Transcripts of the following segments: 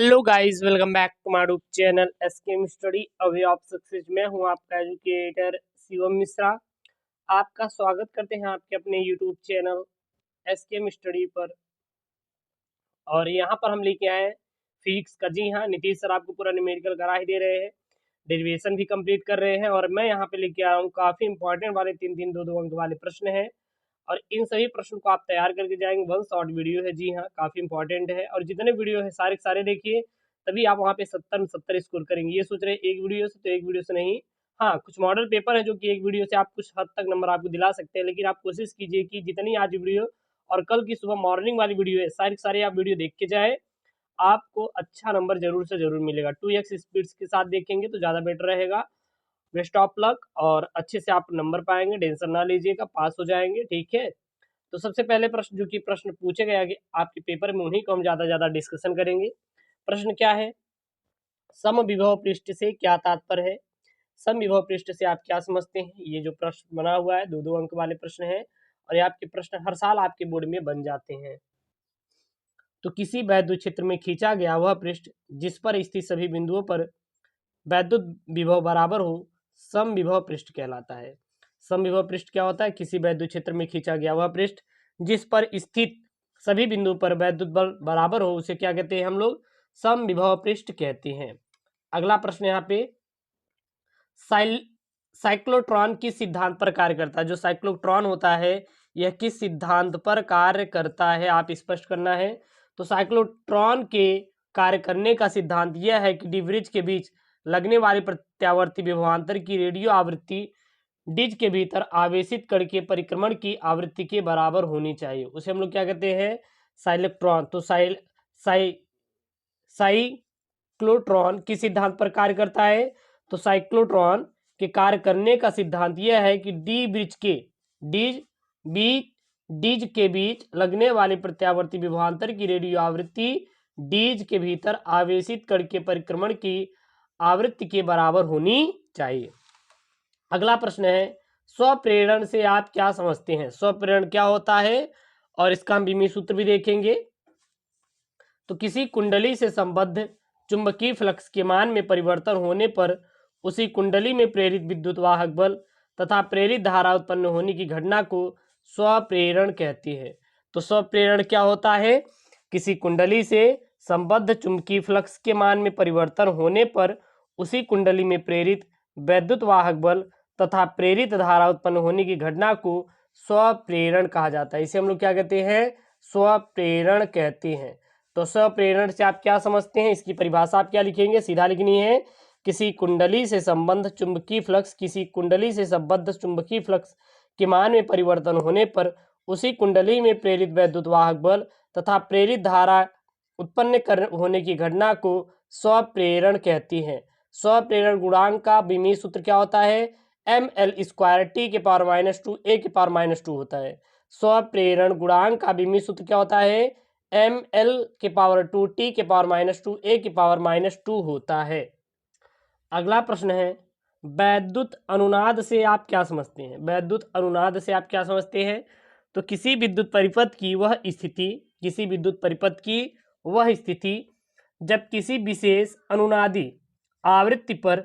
Hello guys, welcome back to my YouTube channel SKM study away of success. मैं हूं आपका educator Shivam Mishra. आपका स्वागत करते हैं आपके अपने यूट्यूब चैनल एसकेएम स्टडी पर। और यहां पर हम लेके आए हैं फिजिक्स का। जी हाँ, नीतीश सर आपको पूरा न्यूमेरिकल करा ही दे रहे हैं, डेरिवेशन भी कंप्लीट कर रहे हैं। और मैं यहाँ पे लेके आया हूँ काफी इंपॉर्टेंट वाले 3-3, 2-2 अंक वाले प्रश्न हैं। और इन सभी प्रश्नों को आप तैयार करके जाएंगे। वन शॉर्ट वीडियो है, जी हाँ, काफी इंपॉर्टेंट है। और जितने वीडियो है सारे सारे देखिए, तभी आप वहाँ पे 70 में 70 स्कोर करेंगे। ये सोच रहे हैं एक वीडियो से, तो एक वीडियो से नहीं। हाँ, कुछ मॉडल पेपर है जो कि एक वीडियो से आप कुछ हद तक नंबर आपको दिला सकते हैं, लेकिन आप कोशिश कीजिए कि जितनी आज वीडियो और कल की सुबह मॉर्निंग वाली वीडियो है, सारी सारे आप वीडियो देख के जाए, आपको अच्छा नंबर जरूर से जरूर मिलेगा। 2x स्पीड के साथ देखेंगे तो ज़्यादा बेटर रहेगा। बेस्ट ऑफ लक, और अच्छे से आप नंबर पाएंगे, टेंशन ना लीजिएगा, पास हो जाएंगे। ठीक है, तो सबसे पहले प्रश्न जो कि प्रश्न पूछे गए आगे आपके पेपर में, उन्हीं को हम ज़्यादा डिस्कशन करेंगे। प्रश्न क्या है? समविभव पृष्ठ से क्या तात्पर्य है? समविभव पृष्ठ से आप क्या समझते हैं? ये जो प्रश्न बना हुआ है, 2-2 अंक वाले प्रश्न है, और ये आपके प्रश्न हर साल आपके बोर्ड में बन जाते हैं। तो किसी वैद्युत क्षेत्र में खींचा गया वह पृष्ठ जिस पर स्थित सभी बिंदुओं पर वैद्युत विभव बराबर हो, समविभव पृष्ठ कहलाता है। समविभव पृष्ठ क्या होता है? किसी वैद्युत क्षेत्र में खींचा गया वह पृष्ठ जिस पर स्थित सभी बिंदुओं पर वैद्युत बल बराबर हो, उसे क्या कहते हैं हम लोग? समविभव पृष्ठ कहते हैं। अगला प्रश्न यहाँ पे, साइक्लोट्रॉन किस सिद्धांत पर कार्य करता है? जो साइक्लोट्रॉन होता है यह किस सिद्धांत पर कार्य करता है, आप स्पष्ट करना है। तो साइक्लोट्रॉन के कार्य करने का सिद्धांत यह है कि डिब्रिज के बीच लगने वाली प्रत्यावर्ती विभवांतर की रेडियो आवृत्ति डिज के भीतर आवेशित कण के परिक्रमण की आवृत्ति के बराबर होनी चाहिए। उसे हम लोग क्या कहते हैं? साइक्लोट्रॉन। तो साइक्लोट्रॉन किस सिद्धांत पर कार्य करता है? तो साइक्लोट्रॉन के कार्य करने का सिद्धांत यह है कि डीज के बीच लगने वाली प्रत्यावर्ती विभवांतर की रेडियो आवृत्ति डीज के भीतर आवेशित कण के परिक्रमण की आवृत्ति के बराबर होनी चाहिए। अगला प्रश्न है, स्वप्रेरण से आप क्या समझते हैं? स्वप्रेरण क्या होता है और इसका हम बीमी सूत्र भी देखेंगे। तो किसी कुंडली से संबद्ध चुंबकीय फ्लक्स के मान में परिवर्तन होने पर उसी कुंडली में प्रेरित विद्युत वाहक बल तथा प्रेरित धारा उत्पन्न होने की घटना को स्वप्रेरण कहते हैं। तो स्वप्रेरण क्या होता है? किसी कुंडली से संबद्ध चुंबकीय फ्लक्स के मान में परिवर्तन होने पर उसी कुंडली में प्रेरित वैद्युत वाहक बल तथा प्रेरित धारा उत्पन्न होने की घटना को स्वप्रेरण कहा जाता है। इसे हम लोग क्या कहते हैं? स्वप्रेरण कहते हैं। तो स्वप्रेरण से आप क्या समझते हैं? इसकी परिभाषा आप क्या लिखेंगे? सीधा लिखनी है, किसी कुंडली से संबद्ध चुंबकीय फ्लक्स किसी कुंडली से संबद्ध चुंबकीय फ्लक्स के मान में परिवर्तन होने पर उसी कुंडली में प्रेरित वैद्युत वाहक बल तथा प्रेरित धारा उत्पन्न होने की घटना को स्वप्रेरण कहती हैं। स्वप्रेरण गुणांक का बीमी सूत्र क्या होता है? ml² T⁻⁻2 A⁻⁻2 होता है। स्वप्रेरण गुणांक का बीमी सूत्र क्या होता है? ml⁻2 T⁻⁻2 A⁻⁻2 होता है। अगला प्रश्न है, वैद्युत अनुनाद से आप क्या समझते हैं? वैद्युत अनुनाद से आप क्या समझते हैं? तो किसी विद्युत परिपथ की वह स्थिति जब किसी विशेष अनुनादी आवृत्ति पर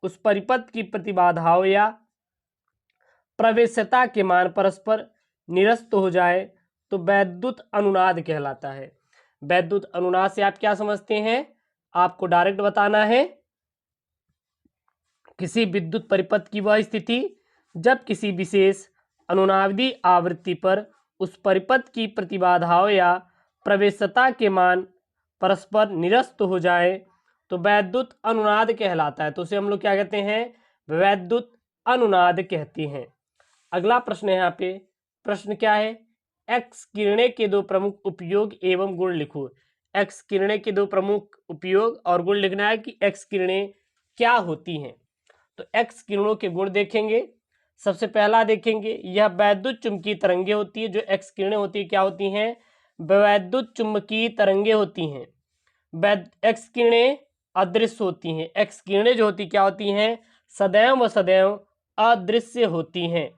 उस परिपथ की प्रतिबाधाओं या प्रवेश्यता के मान परस्पर निरस्त हो जाए तो वैद्युत अनुनाद कहलाता है। वैद्युत अनुनाद से आप क्या समझते हैं? आपको डायरेक्ट बताना है, किसी विद्युत परिपथ की वह स्थिति जब किसी विशेष अनुनादी आवृत्ति पर उस परिपथ की प्रतिबाधाओं या प्रवेश्यता के मान परस्पर निरस्त हो जाए तो वैद्युत अनुनाद कहलाता है। तो उसे हम लोग क्या कहते हैं? वैद्युत अनुनाद कहते हैं। अगला प्रश्न है यहाँ पे, प्रश्न क्या है? एक्स किरणें के दो प्रमुख उपयोग एवं गुण लिखो। एक्स किरणें के दो प्रमुख उपयोग और गुण लिखना है कि एक्स किरणें क्या होती हैं। तो एक्स किरणों के गुण देखेंगे। सबसे पहला देखेंगे, यह वैद्युत चुंबकीय तरंगे होती है। जो एक्स किरणें होती है क्या होती हैं? वैद्युत चुंबकीय तरंगे होती हैं। एक्स किरणें अदृश्य होती हैं। एक्स किरणें जो होती क्या होती हैं? सदैव व सदैव अदृश्य होती हैं।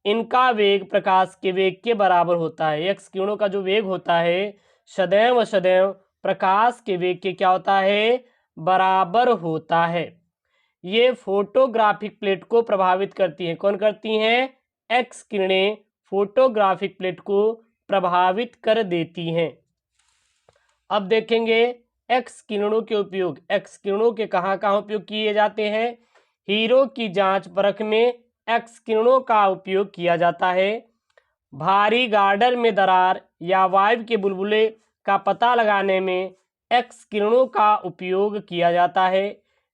इनका वेग प्रकाश के वेग के बराबर होता है। एक्स किरणों का जो वेग होता है सदैव व सदैव प्रकाश के वेग के क्या होता है, बराबर होता है। ये फोटोग्राफिक प्लेट को प्रभावित करती हैं। कौन करती हैं, एक्स किरणें फोटोग्राफिक प्लेट को प्रभावित कर देती हैं। अब देखेंगे एक्स किरणों के उपयोग। एक्स किरणों के कहाँ कहाँ उपयोग किए जाते हैं। हीरो की जांच परख में एक्स किरणों का उपयोग किया जाता है। भारी गार्डर में दरार या वायु के बुलबुले का पता लगाने में एक्स किरणों का उपयोग किया जाता है।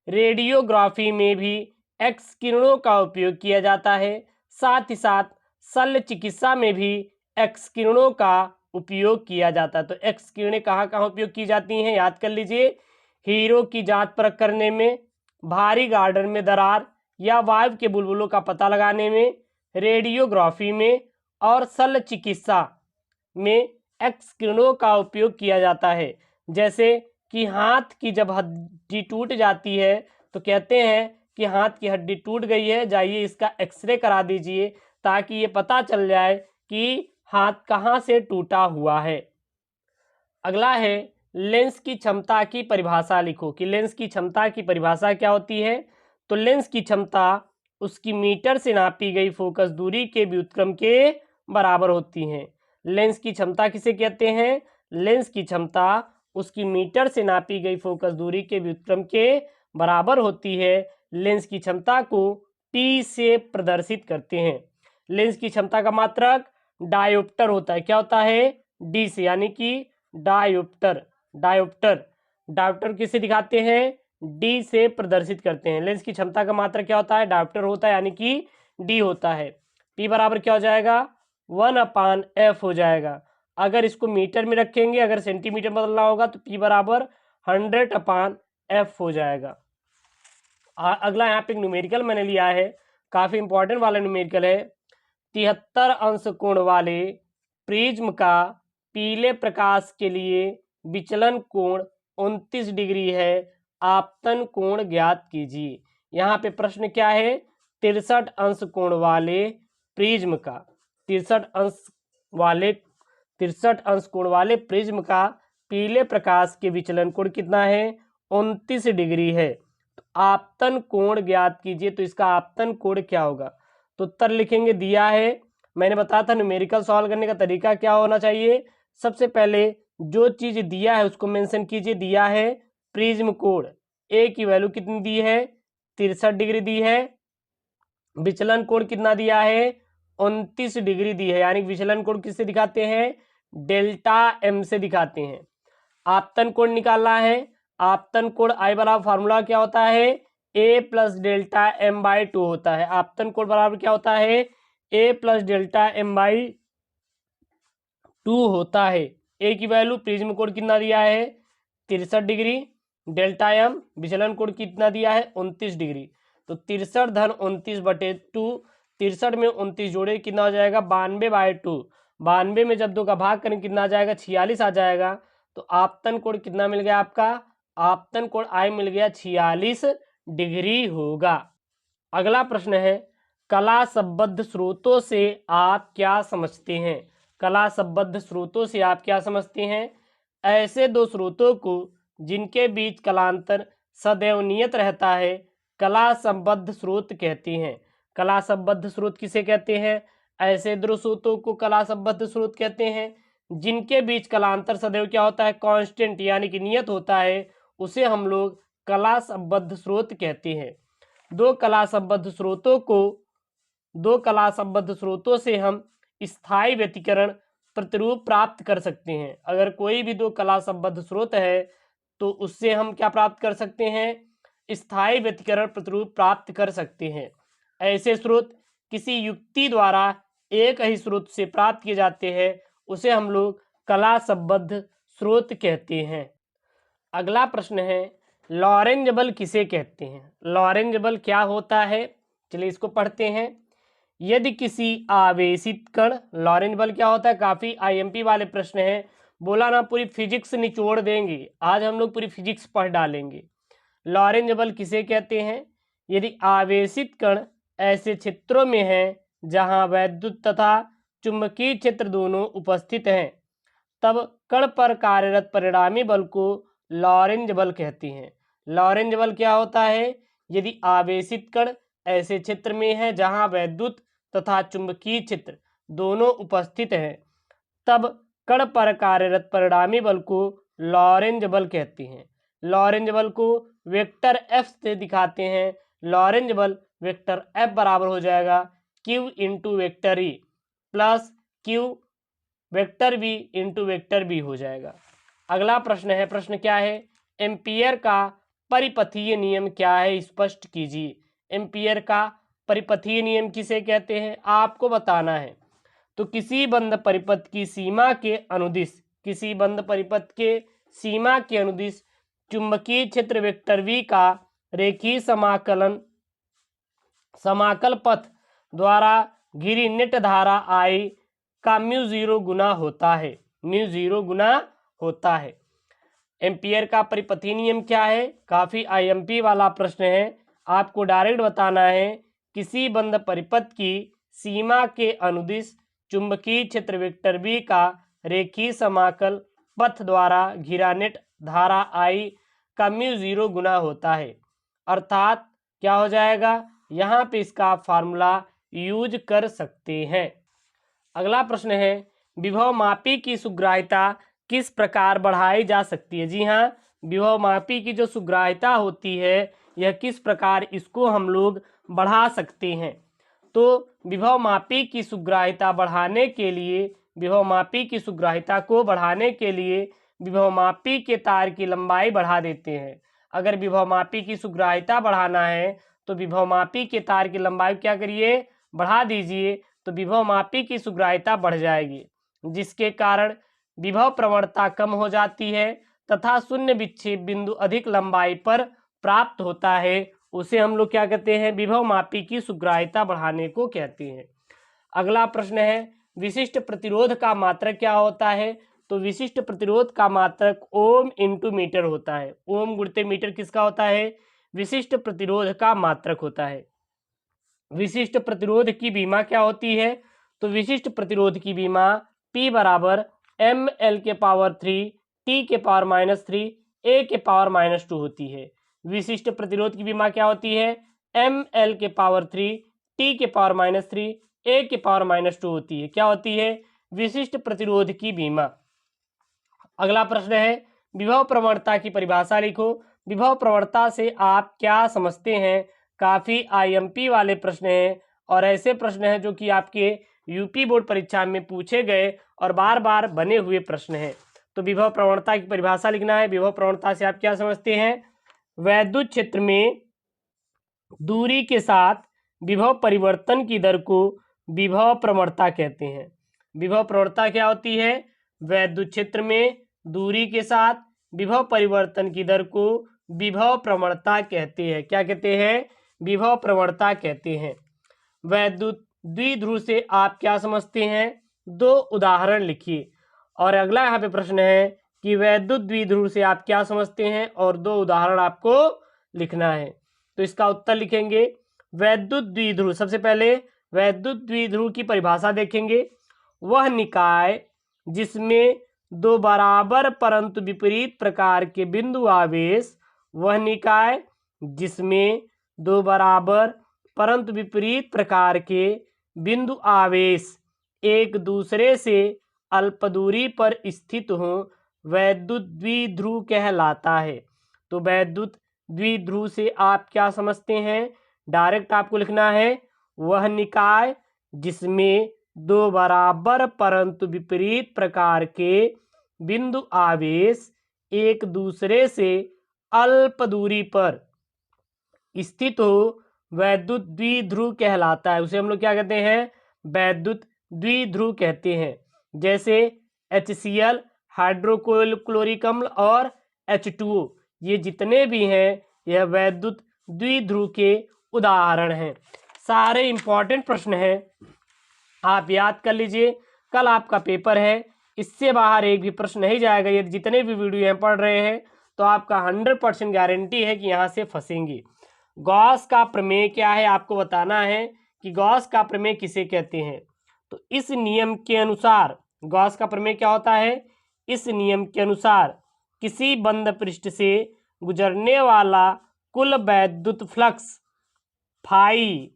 रेडियोग्राफी में भी एक्स किरणों का उपयोग किया जाता है। साथ ही साथ शल्य चिकित्सा में भी एक्स किरणों का उपयोग किया जाता है। तो एक्स किरणें कहाँ कहाँ उपयोग की जाती हैं, याद कर लीजिए। हीरो की जांच परख करने में, भारी गार्डर में दरार या वायु के बुलबुलों का पता लगाने में, रेडियोग्राफी में और शल्य चिकित्सा में एक्स किरणों का उपयोग किया जाता है। जैसे कि हाथ की जब हड्डी टूट जाती है तो कहते हैं कि हाथ की हड्डी टूट गई है, जाइए इसका एक्सरे करा दीजिए ताकि ये पता चल जाए कि हाथ कहाँ से टूटा हुआ है। अगला है लेंस की क्षमता की परिभाषा लिखो कि लेंस की क्षमता की परिभाषा क्या होती है। तो लेंस की क्षमता उसकी मीटर से नापी गई फोकस दूरी के व्युत्क्रम के बराबर होती है। लेंस की क्षमता किसे कहते हैं, लेंस की क्षमता उसकी मीटर से नापी गई फोकस दूरी के व्युत्क्रम के बराबर होती है। लेंस की क्षमता को टी से प्रदर्शित करते हैं। लेंस की क्षमता का मात्रक डायोप्टर होता है। क्या होता है, डी से, यानी कि डायोप्टर। डायोप्टर डायोप्टर किसे दिखाते हैं, डी से प्रदर्शित करते हैं। लेंस की क्षमता का मात्रक क्या होता है, डायोप्टर होता है, यानी कि डी होता है। पी बराबर क्या हो जाएगा, 1/f हो जाएगा। अगर इसको मीटर में रखेंगे, अगर सेंटीमीटर बदलना होगा तो पी बराबर 100/f हो जाएगा। अगला यहाँ पे एक न्यूमेरिकल मैंने लिया है, काफी इंपॉर्टेंट वाला न्यूमेरिकल है। 73 अंश कोण वाले प्रिज्म का पीले प्रकाश के लिए विचलन कोण 29 डिग्री है, आपतन कोण ज्ञात कीजिए। यहाँ पे प्रश्न क्या है, 63 अंश कोण वाले प्रिज्म का 63 अंश कोण वाले प्रिज्म का पीले प्रकाश के विचलन कोण कितना है, 29 डिग्री है। तो आपतन कोण ज्ञात कीजिए। तो इसका आपतन कोण क्या होगा, तो उत्तर लिखेंगे, दिया है। मैंने बताया था न्यूमेरिकल सॉल्व करने का तरीका क्या होना चाहिए। सबसे पहले जो चीज दिया है उसको मेंशन कीजिए। दिया है प्रिज्म कोण, ए की वैल्यू कितनी दी है, 63 डिग्री दी है। विचलन कोण कितना दिया है, 29 डिग्री दी है। यानी विचलन कोण किससे दिखाते हैं, डेल्टा एम से दिखाते हैं। आपतन कोण निकालना है। आपतन कोण आई बराबर फार्मूला क्या होता है, ए प्लस डेल्टा एम बाई 2 होता है। आपतन कोण बराबर क्या होता है, ए प्लस डेल्टा एम बाई 2 होता है। ए की वैल्यू प्रिज्म कोण कितना दिया है, 63 डिग्री, डेल्टा एम विचलन कोण कितना दिया है, 29 डिग्री। तो 63 धन 29/2, 63 में 29 जोड़े कितना हो जाएगा, 92/2। 92 में जब 2 का भाग करें कितना आ जाएगा, 46 आ जाएगा। तो आपतन कोण कितना मिल गया आपका, आपतन कोण आई मिल गया 46 डिग्री होगा। अगला प्रश्न है, कला संबद्ध स्रोतों से आप क्या समझते हैं। कला संबद्ध स्रोतों से आप क्या समझते हैं, ऐसे दो स्रोतों को जिनके बीच कलांतर सदैव नियत रहता है कला संबद्ध स्रोत कहते हैं। कला संबद्ध स्रोत किसे कहते हैं, ऐसे दो स्रोतों को कला संबद्ध स्रोत कहते हैं जिनके बीच कलांतर सदैव क्या होता है, कांस्टेंट यानी कि नियत होता है, उसे हम लोग कला संबद्ध स्रोत कहते हैं। दो कला संबद्ध स्रोतों से हम स्थायी व्यतिकरण प्रतिरूप प्राप्त कर सकते हैं। अगर कोई भी दो कला संबद्ध स्रोत है तो उससे हम क्या प्राप्त कर सकते हैं, स्थायी व्यतिकरण प्रतिरूप प्राप्त कर सकते हैं। ऐसे स्रोत किसी युक्ति द्वारा एक ही स्रोत से प्राप्त किए जाते हैं, उसे हम लोग कला संबद्ध स्रोत कहते हैं। अगला प्रश्न है, लॉरेंज बल किसे कहते हैं। लॉरेंज बल क्या होता है, चलिए इसको पढ़ते हैं। यदि किसी आवेशित कण, लॉरेंज बल क्या होता है, काफी आईएमपी वाले प्रश्न हैं, बोला ना पूरी फिजिक्स निचोड़ देंगे, आज हम लोग पूरी फिजिक्स पढ़ डालेंगे। लॉरेंज बल किसे कहते हैं, यदि आवेशित कण ऐसे क्षेत्रों में है जहां वैद्युत तथा चुंबकीय क्षेत्र दोनों उपस्थित हैं, तब कण पर कार्यरत परिणामी बल को लॉरेंज बल कहते हैं। लॉरेंज बल क्या होता है? यदि आवेशित कण ऐसे क्षेत्र में है जहां वैद्युत तथा चुंबकीय क्षेत्र दोनों उपस्थित हैं, तब कण पर कार्यरत परिणामी बल को लॉरेंज बल कहते हैं। लॉरेंज बल को वेक्टर एफ से दिखाते हैं। लॉरेंज बल वेक्टर एफ बराबर हो जाएगा Q into vector E plus Q vector B into vector B हो जाएगा। अगला प्रश्न है, प्रश्न क्या है? एम्पियर का परिपथीय नियम क्या है, स्पष्ट कीजिए। एम्पियर का परिपथीय नियम किसे कहते हैं आपको बताना है। तो किसी बंद परिपथ की सीमा के अनुदिश, किसी बंद परिपथ के सीमा के अनुदिश चुंबकीय क्षेत्र वेक्टर v का रेखीय समाकल पथ द्वारा घिरी नेट धारा I का म्यू 0 गुना होता है। म्यू 0 गुना होता है। एम्पियर का परिपथीय नियम क्या है? काफी IMP वाला प्रश्न है। आपको डायरेक्ट बताना है किसी बंद परिपथ की सीमा के अनुदिश चुंबकीय क्षेत्र वेक्टर बी का रेखीय समाकल पथ द्वारा घिरा नेट धारा I का म्यू 0 गुना होता है। अर्थात क्या हो जाएगा? यहाँ पे इसका फार्मूला यूज कर सकते हैं। अगला प्रश्न है, विभव मापी की सुग्राह्यता किस प्रकार बढ़ाई जा सकती है? जी हाँ, विभव मापी की जो सुग्राह्यता होती है यह किस प्रकार इसको हम लोग बढ़ा सकते हैं। तो विभव मापी की सुग्राह्यता बढ़ाने के लिए, विभव मापी की सुग्राह्यता को बढ़ाने के लिए विभव मापी के तार की लंबाई बढ़ा देते हैं। अगर विभव मापी की सुग्राह्यता बढ़ाना है तो विभव मापी के तार की लंबाई क्या करिए? बढ़ा दीजिए, तो विभव मापी की सुग्राह्यता बढ़ जाएगी, जिसके कारण विभव प्रवणता कम हो जाती है तथा शून्य विक्षेप बिंदु अधिक लंबाई पर प्राप्त होता है। उसे हम लोग क्या कहते हैं? विभव मापी की सुग्राह्यता बढ़ाने को कहते हैं। अगला प्रश्न है, विशिष्ट प्रतिरोध का मात्रक क्या होता है? तो विशिष्ट प्रतिरोध का मात्रक ओम इंटू मीटर होता है। ओम गुणित मीटर किसका होता है? विशिष्ट प्रतिरोध का मात्रक होता है। विशिष्ट प्रतिरोध की बीमा क्या होती है? तो विशिष्ट प्रतिरोध की बीमा P बराबर ml के पावर 3 t के पावर -3 a के पावर -2 होती है। विशिष्ट प्रतिरोध की बीमा क्या होती है? ml के पावर 3 t के पावर -3 a के पावर -2 होती है। क्या होती है? विशिष्ट प्रतिरोध की बीमा। अगला प्रश्न है, विभव प्रवणता की परिभाषा लिखो। विभव प्रवणता से आप क्या समझते हैं? काफी IMP वाले प्रश्न हैं और ऐसे प्रश्न हैं जो कि आपके यूपी बोर्ड परीक्षा में पूछे गए और बार बार बने हुए प्रश्न हैं। तो विभव प्रवणता की परिभाषा लिखना है। विभव प्रवणता से आप क्या समझते हैं? वैद्युत क्षेत्र में दूरी के साथ विभव परिवर्तन की दर को विभव प्रवणता कहते हैं। विभव प्रवणता क्या होती है? वैद्युत क्षेत्र में दूरी के साथ विभव परिवर्तन की दर को विभव प्रवणता कहते हैं। क्या कहते हैं? विभव प्रवणता कहते हैं। वैद्युत द्विध्रुव से आप क्या समझते हैं? दो उदाहरण लिखिए। और अगला यहाँ पे प्रश्न है कि वैद्युत द्विध्रुव से आप क्या समझते हैं और दो उदाहरण आपको लिखना है। तो इसका उत्तर लिखेंगे। वैद्युत द्विध्रुव, सबसे पहले वैद्युत द्विध्रुव की परिभाषा देखेंगे। वह निकाय जिसमें दो बराबर परंतु विपरीत प्रकार के बिंदु आवेश, वह निकाय जिसमें दो बराबर परंतु विपरीत प्रकार के बिंदु आवेश एक दूसरे से अल्प दूरी पर स्थित हो, वैद्युत द्विध्रुव कहलाता है। तो वैद्युत द्विध्रुव से आप क्या समझते हैं? डायरेक्ट आपको लिखना है, वह निकाय जिसमें दो बराबर परंतु विपरीत प्रकार के बिंदु आवेश एक दूसरे से अल्प दूरी पर स्थित हो, वैद्युत द्विध्रुव कहलाता है। उसे हम लोग क्या कहते हैं? वैद्युत द्विध्रुव कहते हैं। जैसे HCl, हाइड्रोक्लोरिक अम्ल और H2O, ये जितने भी हैं यह वैद्युत द्विध्रुव के उदाहरण हैं। सारे इंपॉर्टेंट प्रश्न हैं, आप याद कर लीजिए। कल आपका पेपर है, इससे बाहर एक भी प्रश्न नहीं जाएगा। ये जितने भी वीडियो यहाँ पढ़ रहे हैं तो आपका 100% गारंटी है कि यहाँ से फंसेंगे। गॉस का प्रमेय क्या है आपको बताना है कि गॉस का प्रमेय किसे कहते हैं। तो इस नियम के अनुसार गॉस का प्रमेय क्या होता है? इस नियम के अनुसार किसी बंद पृष्ठ से गुजरने वाला कुल वैद्युत फ्लक्स फाई।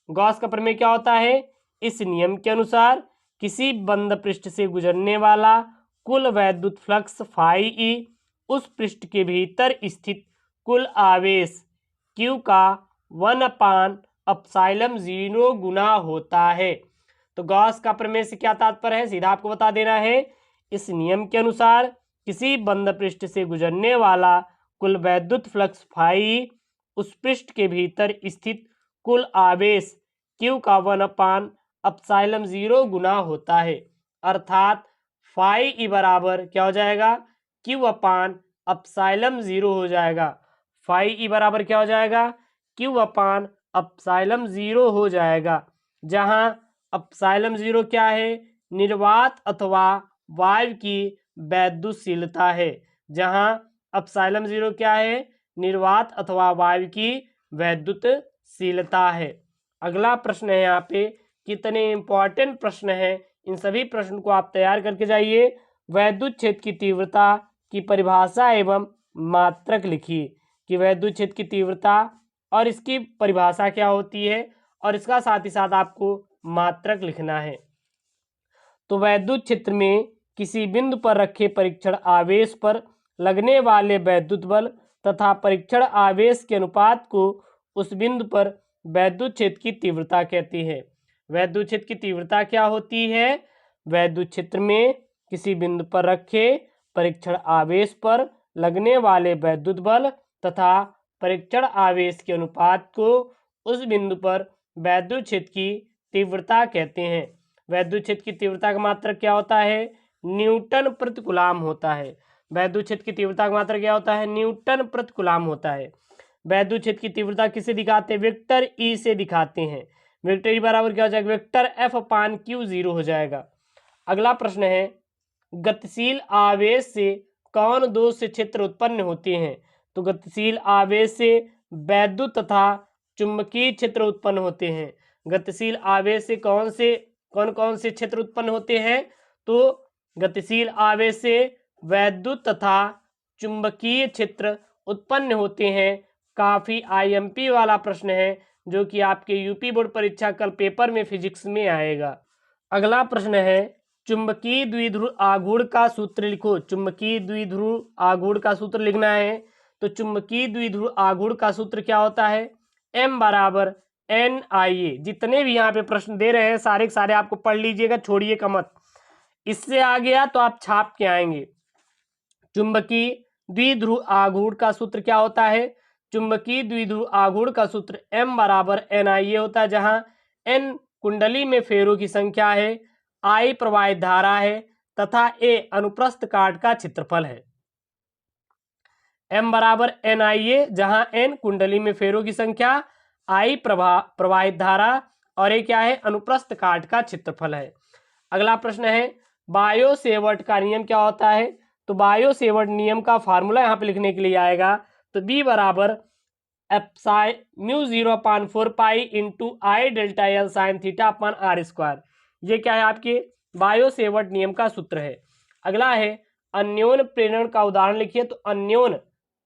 गॉस का प्रमेय क्या होता है? इस नियम के अनुसार किसी बंद पृष्ठ से गुजरने वाला कुल वैद्युत फ्लक्स फाई ई उस पृष्ठ के भीतर स्थित कुल आवेश Q का 1/ε0 गुना होता है। तो गॉस का प्रमेय से क्या तात्पर्य है? सीधा आपको बता देना है, इस नियम के अनुसार किसी बंद पृष्ठ से गुजरने वाला कुल वैद्युत फ्लक्स फाई उस पृष्ठ के भीतर स्थित कुल आवेश Q का 1/ε0 गुना होता है। अर्थात फाई ई बराबर क्या हो जाएगा? Q/ε0 हो जाएगा। फाई ई बराबर क्या हो जाएगा? Q/ε0 हो जाएगा, जहां ε0 क्या है? निर्वात अथवा वायु की वैद्युतशीलता है। जहां ε0 क्या है? निर्वात अथवा वायु की वैद्युतशीलता है। अगला प्रश्न है यहाँ पे, कितने इंपॉर्टेंट प्रश्न है, इन सभी प्रश्न को आप तैयार करके जाइए। वैद्युत क्षेत्र की तीव्रता की परिभाषा एवं मात्रक लिखिए कि वैद्युत क्षेत्र की तीव्रता और इसकी परिभाषा क्या होती है, और इसका साथ ही साथ आपको मात्रक लिखना है। तो वैद्युत क्षेत्र में किसी बिंदु पर रखे परीक्षण आवेश पर लगने वाले वैद्युत बल तथा परीक्षण आवेश के अनुपात को उस बिंदु पर वैद्युत क्षेत्र की तीव्रता कहते हैं। वैद्युत क्षेत्र की तीव्रता क्या होती है? वैद्युत क्षेत्र में किसी बिंदु पर रखे परीक्षण आवेश पर लगने वाले वैद्युत बल तथा परीक्षण आवेश के अनुपात को उस बिंदु पर वैद्युत क्षेत्र की तीव्रता कहते हैं। वैद्युत क्षेत्र की तीव्रता का मात्रक क्या होता है? न्यूटन प्रति कूलाम होता है। वैद्युत क्षेत्र की तीव्रता का मात्रक क्या होता है? न्यूटन प्रति कूलाम होता है। वैद्युत क्षेत्र की तीव्रता किसे दिखाते हैं? वेक्टर ई से दिखाते हैं। वेक्टर ई बराबर क्या हो जाएगा? वेक्टर F/Q0 हो जाएगा। अगला प्रश्न है, गतिशील आवेश से कौन दो से क्षेत्र उत्पन्न होते हैं? तो गतिशील आवेश से वैद्युत तथा चुंबकीय क्षेत्र उत्पन्न होते हैं। गतिशील आवेश से कौन कौन से क्षेत्र उत्पन्न होते हैं? तो गतिशील आवेश से वैद्युत तथा चुंबकीय क्षेत्र उत्पन्न होते हैं। काफी IMP वाला प्रश्न है, जो कि आपके यूपी बोर्ड परीक्षा कल पेपर में फिजिक्स में आएगा। अगला प्रश्न है, चुंबकीय द्विध्रुव आघूर्ण का सूत्र लिखो। चुंबकीय द्विध्रुव आघूर्ण का सूत्र लिखना है। तो चुंबकीय द्विध्रुव आघूर्ण का सूत्र क्या होता है? M बराबर NIA। जितने भी यहाँ पे प्रश्न दे रहे हैं सारे के सारे आपको पढ़ लीजिएगा, छोड़िएगा मत। इससे आ गया तो आप छाप के आएंगे। चुंबकीय द्विध्रुव आघूर्ण का सूत्र क्या होता है? चुंबकीय द्विध्रुव आघूर्ण का सूत्र M बराबर NIA होता है, जहां N कुंडली में फेरों की संख्या है, I प्रवाहित धारा है तथा A अनुप्रस्थ काट का क्षेत्रफल है। M बराबर NIA, जहां N कुंडली में फेरों की संख्या, I प्रवाहित धारा और A क्या है? अनुप्रस्थ काट का क्षेत्रफल है। अगला प्रश्न है, बायो सेवर्ट का नियम क्या होता है? तो बायो सेवर्ट नियम का फार्मूला यहाँ पे लिखने के लिए आएगा। तो B बराबर μ0/4 pi into I delta L sine theta upon R²। ये क्या है? आपके बायो सेवर्ट नियम का सूत्र है। अगला है, अन्योन प्रेरण का उदाहरण लिखिए। तो अन्योन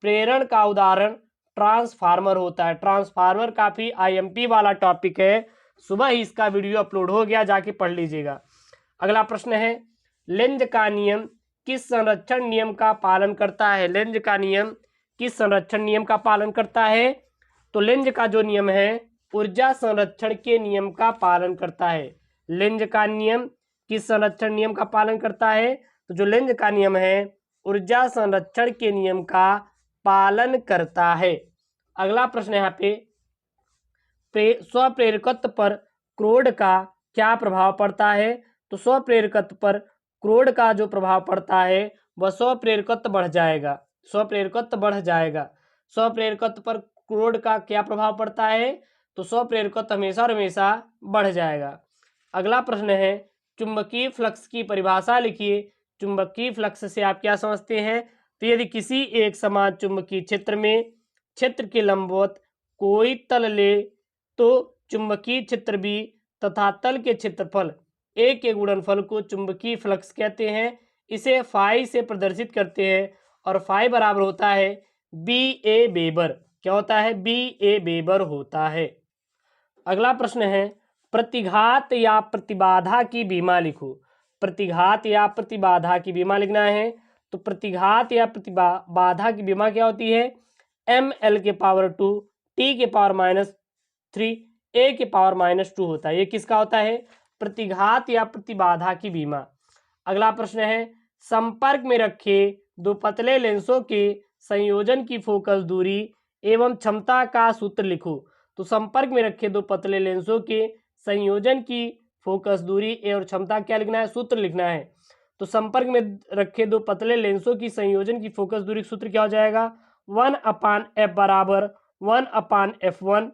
प्रेरण का उदाहरण ट्रांसफार्मर होता है। ट्रांसफार्मर काफी IMP वाला टॉपिक है, सुबह ही इसका वीडियो अपलोड हो गया, जाके पढ़ लीजिएगा। अगला प्रश्न है, लेंज का नियम किस संरक्षण नियम का पालन करता है? लेंज का नियम किस संरक्षण नियम का पालन करता है? तो लेंज का जो नियम है ऊर्जा संरक्षण के नियम का पालन करता है। लेंज का नियम किस संरक्षण नियम का पालन करता है? तो जो लेंज का नियम है ऊर्जा संरक्षण के नियम का पालन करता है। अगला प्रश्न यहाँ पे, स्वप्रेरकत्व पर क्रोड का क्या प्रभाव पड़ता है? तो स्वप्रेरकत्व पर क्रोड का जो प्रभाव पड़ता है वह स्वप्रेरकत्व बढ़ जाएगा। स्वप्रेरकत्व बढ़ जाएगा। स्वप्रेरकत्व पर क्रोड का क्या प्रभाव पड़ता है? तो स्वप्रेरकत्व हमेशा और हमेशा बढ़ जाएगा। अगला प्रश्न है, चुंबकीय फ्लक्स की परिभाषा लिखिए। चुंबकीय फ्लक्स से आप क्या समझते हैं? तो यदि किसी एक समान चुंबकीय क्षेत्र में क्षेत्र के लंबवत कोई तल ले तो चुंबकीय क्षेत्र भी तथा तल के क्षेत्रफल A के गुणनफल को चुंबकीय फ्लक्स कहते हैं। इसे फाई से प्रदर्शित करते हैं और फाई बराबर होता है बी ए वेबर। क्या होता है? बी ए वेबर होता है। अगला प्रश्न है प्रतिघात या प्रतिबाधा की बीमा लिखो। प्रतिघात या प्रतिबाधा की बीमा लिखना है तो प्रतिघात या प्रतिबाधा की बीमा क्या होती है? एम एल के पावर 2 टी के पावर -3 ए के पावर -2 होता है। ये किसका होता है? प्रतिघात या प्रतिबाधा की बीमा। अगला प्रश्न है संपर्क में रखे दो पतले लेंसों के संयोजन की फोकस दूरी एवं क्षमता का सूत्र लिखो। तो संपर्क में रखे दो पतले लेंसों के संयोजन की फोकस दूरी और क्षमता क्या लिखना है? सूत्र लिखना है। तो संपर्क में रखे दो पतले लेंसों की संयोजन की फोकस दूरी सूत्र क्या हो जाएगा? 1/f बराबर 1/f1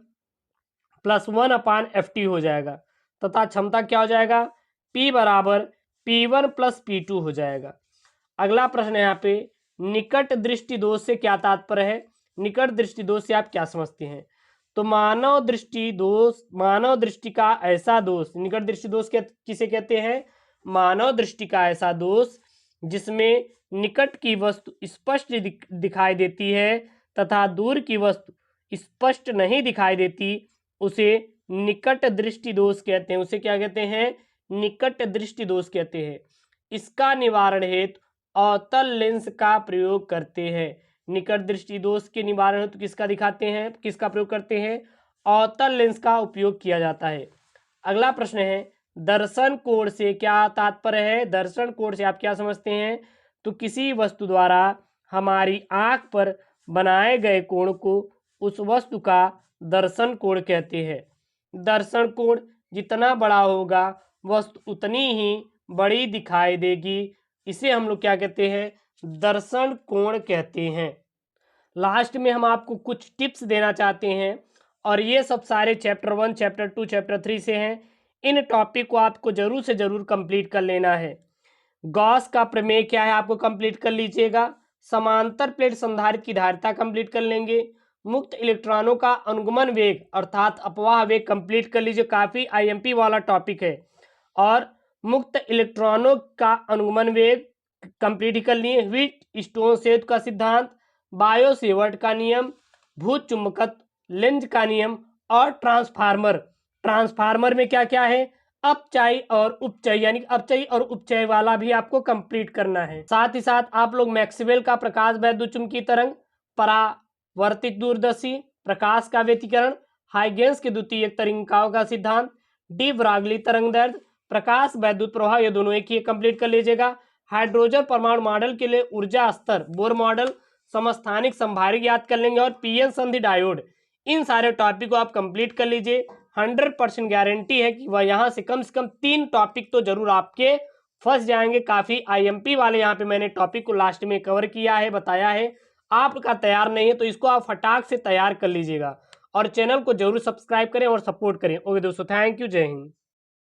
प्लस 1/ft हो जाएगा तथा क्षमता क्या हो जाएगा? P बराबर P1 प्लस P2 हो जाएगा। अगला प्रश्न है यहाँ पे निकट दृष्टि दोष से क्या तात्पर्य है? निकट दृष्टि दोष से आप क्या समझते हैं? तो मानव दृष्टि का ऐसा दोष, निकट दृष्टि दोष किसे कहते हैं? मानव दृष्टि का ऐसा दोष जिसमें निकट की वस्तु स्पष्ट दिखाई देती है तथा दूर की वस्तु स्पष्ट नहीं दिखाई देती, उसे निकट दृष्टि दोष कहते हैं। उसे क्या कहते हैं? निकट दृष्टि दोष कहते हैं। इसका निवारण हेतु अवतल लेंस का प्रयोग करते हैं। निकट दृष्टि दोष के निवारण हेतु किसका दिखाते हैं, किसका प्रयोग करते हैं? अवतल लेंस का उपयोग किया जाता है। अगला प्रश्न है दर्शन कोण से क्या तात्पर्य है? दर्शन कोण से आप क्या समझते हैं? तो किसी वस्तु द्वारा हमारी आंख पर बनाए गए कोण को उस वस्तु का दर्शन कोण कहते हैं। दर्शन कोण जितना बड़ा होगा वस्तु उतनी ही बड़ी दिखाई देगी, इसे हम लोग क्या कहते हैं? दर्शन कोण कहते हैं। लास्ट में हम आपको कुछ टिप्स देना चाहते हैं और ये सब सारे चैप्टर 1, चैप्टर 2, चैप्टर 3 से हैं। इन टॉपिक को आपको जरूर से जरूर कंप्लीट कर लेना है। गॉस का प्रमेय क्या है आपको कंप्लीट कर लीजिएगा। समांतर प्लेट संधारित्र की धारिता कंप्लीट कर लेंगे। मुक्त इलेक्ट्रॉनों का अनुगमन वेग अर्थात अपवाह वेग कंप्लीट कर लीजिए, काफ़ी आईएमपी वाला टॉपिक है। और मुक्त इलेक्ट्रॉनों का अनुगमन वेग कंप्लीट ही कर लिए। व्हीटस्टोन सेतु का सिद्धांत, बायो सेवर्ट का नियम, भूत चुंबकत्व, लेंज का नियम और ट्रांसफार्मर में क्या क्या है? अपचयी और उपचयी, यानी अपचयी और उपचयी वाला भी आपको कंप्लीट करना है। साथ ही साथ आप लोग मैक्सवेल का प्रकाश वैद्युत चुंबकीय तरंग, परावर्तित दूरदर्शी, प्रकाश का व्यतिकरण, हाइगेंस के द्वितीयक तरंगिकाओं का सिद्धांत, डी ब्रागली तरंग दैर्ध्य, प्रकाश वैद्युत प्रवाह, ये दोनों एक ही कंप्लीट कर लीजिएगा। हाइड्रोजन परमाणु मॉडल के लिए ऊर्जा स्तर, बोर मॉडल, समस्थानिक संभारिक याद कर लेंगे और पीएन संधि डायोड, इन सारे टॉपिक को आप कंप्लीट कर लीजिए। 100% गारंटी है कि वह यहाँ से कम 3 टॉपिक तो जरूर आपके फंस जाएंगे। काफ़ी आईएमपी वाले यहाँ पे मैंने टॉपिक को लास्ट में कवर किया है, बताया है। आपका तैयार नहीं है तो इसको आप फटाक से तैयार कर लीजिएगा और चैनल को जरूर सब्सक्राइब करें और सपोर्ट करें। ओके दोस्तों, थैंक यू, जय हिंद।